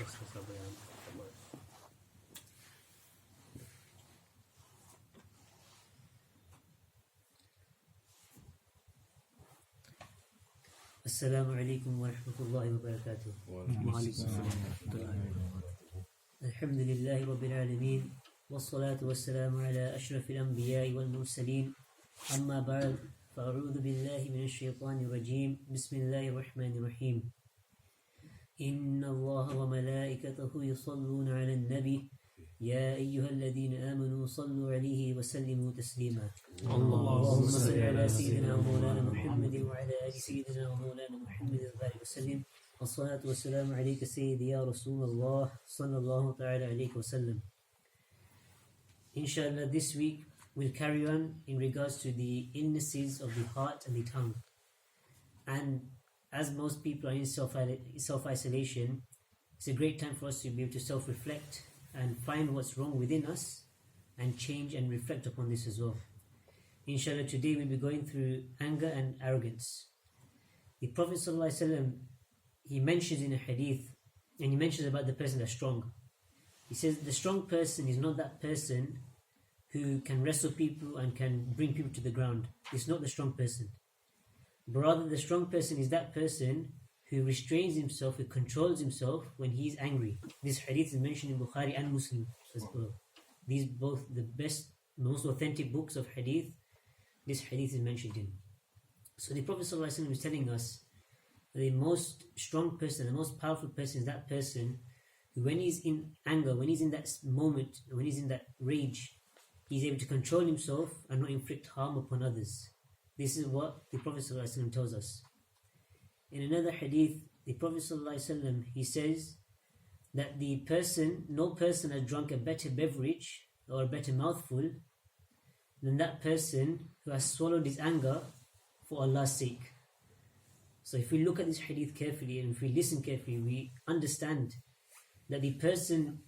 Questo sappiamo. السلام عليكم ورحمة الله وبركاته. الحمد لله رب العالمين والصلاة والسلام على أشرف الأنبياء والمرسلين أما بعد فأعوذ بالله من الشيطان الرجيم بسم الله الرحمن الرحيم إن الله وملائكته يصلون على النبي يا أيها الذين آمنوا صلوا عليه وسلموا تسليما اللهم صل على سيدنا ومولانا محمد وعلى آل سيدنا ومولانا محمد وبارك وسلم والصلاة والسلام عليك سيدي يا رسول الله صلى الله تعالى عليه وسلم. Inshallah, this week we'll carry on in regards to the illnesses of the heart and the tongue. And as most people are in self-isolation, it's a great time for us to be able to self-reflect and find what's wrong within us and change and reflect upon this as well. Inshallah, today we'll be going through anger and arrogance. The Prophet ﷺ, he mentions in a hadith, and he mentions about the person that's strong. He says the strong person is not that person who can wrestle people and can bring people to the ground. It's not the strong person. But rather the strong person is that person who restrains himself, who controls himself when he is angry. This hadith is mentioned in Bukhari and Muslim as well. These both the best, most authentic books of hadith, this hadith is mentioned in. So the Prophet ﷺ is telling us the most strong person, the most powerful person is that person who, when he's in anger, when he's in that moment, when he's in that rage, he's able to control himself and not inflict harm upon others. This is what the Prophet ﷺ tells us. In another hadith, the Prophet ﷺ, he says that no person has drunk a better beverage or a better mouthful than that person who has swallowed his anger for Allah's sake. So if we look at this hadith carefully and if we listen carefully, we understand that the person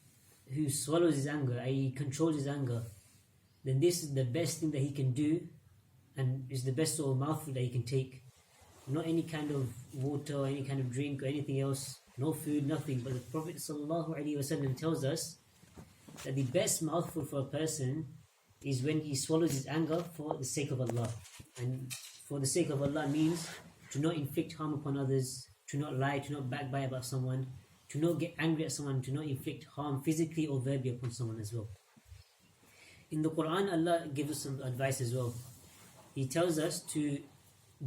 who swallows his anger, i.e. controls his anger, then this is the best thing that he can do and is the best sort of mouthful that he can take. Not any kind of water or any kind of drink or anything else, no food, nothing. But the Prophet ﷺ tells us that the best mouthful for a person is when he swallows his anger for the sake of Allah. And for the sake of Allah means to not inflict harm upon others, to not lie, to not backbite about someone, to not get angry at someone, to not inflict harm physically or verbally upon someone as well. In the Quran, Allah gives us some advice as well. He tells us to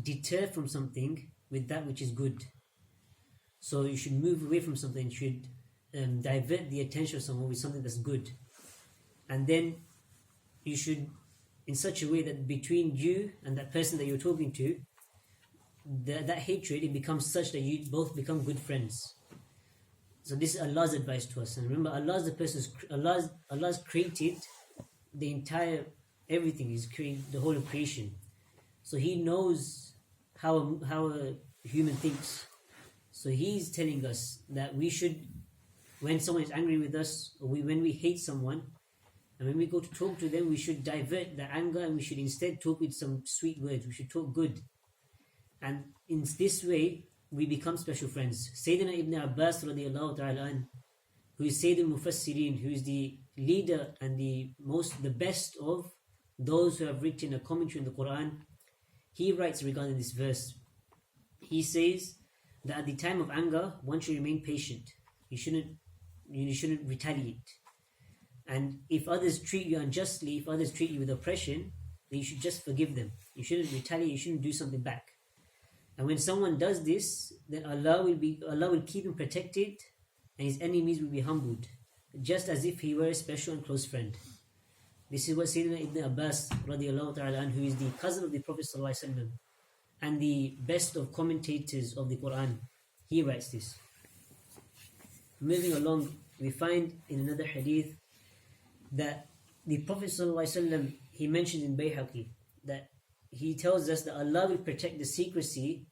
deter from something with that which is good. So you should move away from something, you should divert the attention of someone with something that's good. And then you should, in such a way that between you and that person that you're talking to, that hatred, it becomes such that you both become good friends. So this is Allah's advice to us. And remember, Allah's created the entire everything. He's created the whole of creation. So He knows how a human thinks. So He's telling us that we should, when someone is angry with us, or when we hate someone, and when we go to talk to them, we should divert the anger and we should instead talk with some sweet words. We should talk good. And in this way, we become special friends. Sayyidina Ibn Abbas radiallahu ta'ala an, who is Sayyid al-Mufassirin, who is the leader and the best of those who have written a commentary on the Quran, he writes regarding this verse. He says that at the time of anger, one should remain patient. You shouldn't retaliate. And if others treat you unjustly, if others treat you with oppression, then you should just forgive them. You shouldn't retaliate, you shouldn't do something back. And when someone does this, then Allah will keep him protected and his enemies will be humbled, just as if he were a special and close friend. This is what Sayyidina Ibn Abbas radiallahu ta'ala an, who is the cousin of the Prophet ﷺ and the best of commentators of the Quran, he writes this. Moving along, we find in another hadith that the Prophet ﷺ, he mentioned in Bayhaqi that he tells us that Allah will protect the secrecy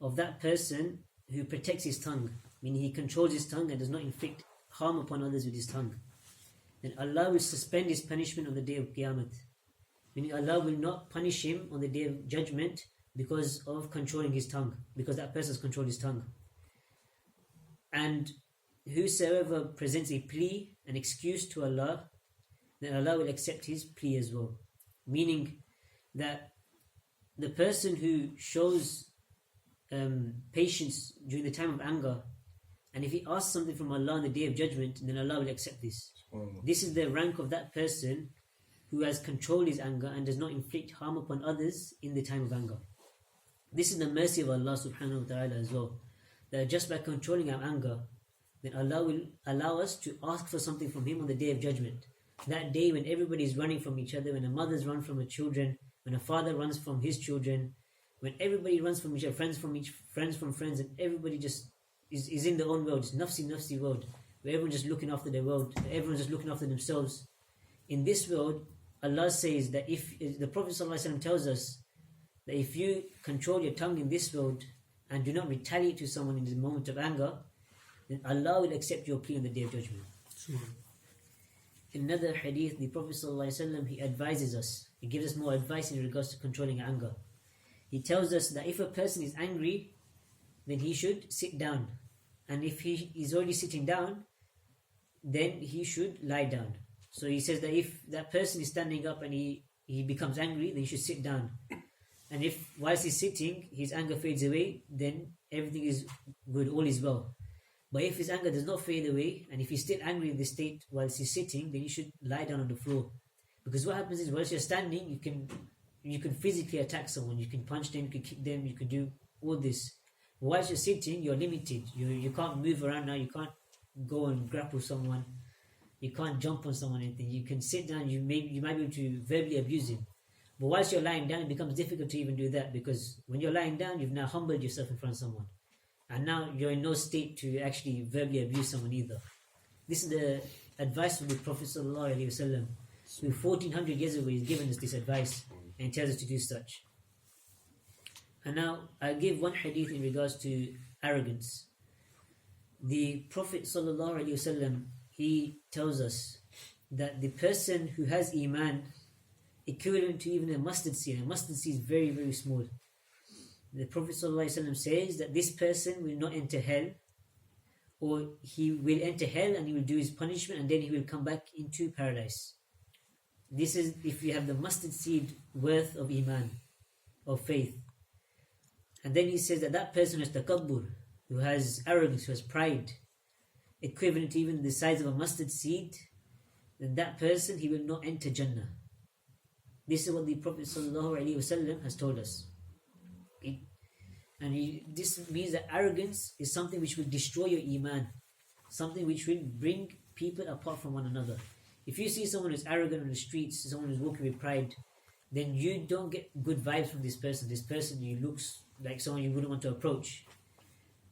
of that person who protects his tongue, meaning he controls his tongue and does not inflict harm upon others with his tongue. Then Allah will suspend his punishment on the day of Qiyamah, meaning Allah will not punish him on the day of judgment because of controlling his tongue, because that person has controlled his tongue. And whosoever presents a plea, an excuse to Allah, then Allah will accept his plea as well. Meaning that the person who shows patience during the time of anger, and if he asks something from Allah on the Day of Judgment, then Allah will accept this. This is the rank of that person who has controlled his anger and does not inflict harm upon others in the time of anger. This is the mercy of Allah subhanahu wa ta'ala as well. That just by controlling our anger, then Allah will allow us to ask for something from Him on the Day of Judgment. That day when everybody is running from each other, when a mother's run from her children, when a father runs from his children, when everybody runs from each other, friends from friends, and everybody just is in their own world, it's nafsi world, where everyone's just looking after their world, everyone's just looking after themselves. In this world, Allah says that if the Prophet ﷺ tells us that if you control your tongue in this world and do not retaliate to someone in the moment of anger, then Allah will accept your plea on the Day of Judgment. In another hadith, the Prophet ﷺ, he advises us, he gives us more advice in regards to controlling anger. He tells us that if a person is angry, then he should sit down. And if he is already sitting down, then he should lie down. So he says that if that person is standing up and he becomes angry, then he should sit down. And if whilst he's sitting, his anger fades away, then everything is good, all is well. But if his anger does not fade away, and if he's still angry in this state whilst he's sitting, then he should lie down on the floor. Because what happens is, whilst you're standing, you can physically attack someone, you can punch them, you can kick them, you can do all this. But whilst you're sitting, you're limited. You can't move around now, you can't go and grapple someone, you can't jump on someone, anything. You can sit down, you might be able to verbally abuse him. But whilst you're lying down, it becomes difficult to even do that, because when you're lying down, you've now humbled yourself in front of someone. And now you're in no state to actually verbally abuse someone either. This is the advice of the Prophet ﷺ, who 1400 years ago he's given us this advice and tells us to do such. And now I'll give one hadith in regards to arrogance. The Prophet ﷺ, he tells us that the person who has Iman, equivalent to even a mustard seed is very, very small. The Prophet ﷺ says that this person will not enter hell, or he will enter hell and he will do his punishment and then he will come back into paradise. This is if you have the mustard seed worth of Iman, of faith. And then he says that that person has takabbur, who has arrogance, who has pride, equivalent to even the size of a mustard seed, then that person, he will not enter Jannah. This is what the Prophet ﷺ has told us. This means that arrogance is something which will destroy your Iman, something which will bring people apart from one another. If you see someone who's arrogant on the streets, someone who's walking with pride, then you don't get good vibes from this person. This person, he looks like someone you wouldn't want to approach.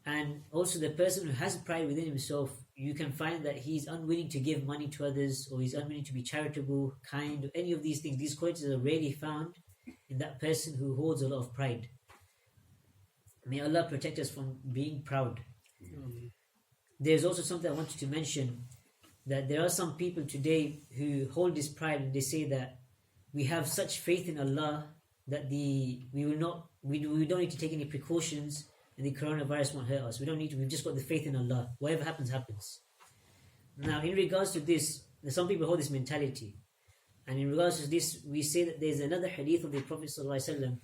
And also the person who has pride within himself, you can find that he's unwilling to give money to others, or he's unwilling to be charitable, kind, or any of these things. These qualities are rarely found in that person who holds a lot of pride. May Allah protect us from being proud. There's also something I wanted to mention, that there are some people today who hold this pride and they say that we have such faith in Allah that we don't need to take any precautions and the coronavirus won't hurt us. We've just got the faith in Allah. Whatever happens, happens. Now, in regards to this, some people hold this mentality. And in regards to this, we say that there's another hadith of the Prophet ﷺ,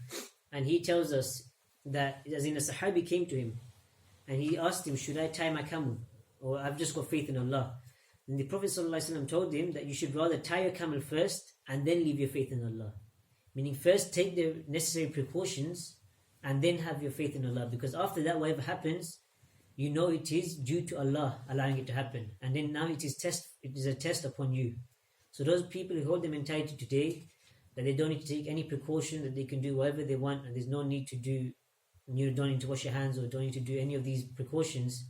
and he tells us that, as in a Sahabi came to him, and he asked him, should I tie my camel? Or I've just got faith in Allah. And the Prophet ﷺ told him that you should rather tie your camel first, and then leave your faith in Allah. Meaning first take the necessary precautions, and then have your faith in Allah. Because after that, whatever happens, you know it is due to Allah allowing it to happen. And then now it is a test upon you. So those people who hold the mentality today, that they don't need to take any precaution, that they can do whatever they want, and there's no need to do, you don't need to wash your hands, or don't need to do any of these precautions,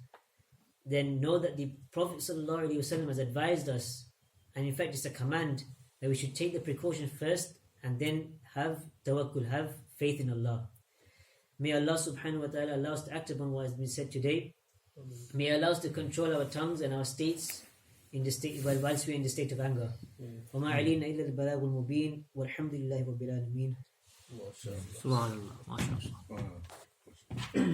then know that the Prophet ﷺ has advised us, and in fact it's a command, that we should take the precaution first, and then have tawakkul, have faith in Allah. May Allah subhanahu wa ta'ala allow us to act upon what has been said today. May Allah allow us to control our tongues and our states in the state, whilst we are in the state of anger. وَمَا عَلَيْنَا إِلَّا الْبَلَاغُ الْمُبِينُ وَالْحَمْدُ لِلَّهِ رَبِّ الْعَالَمِينَ.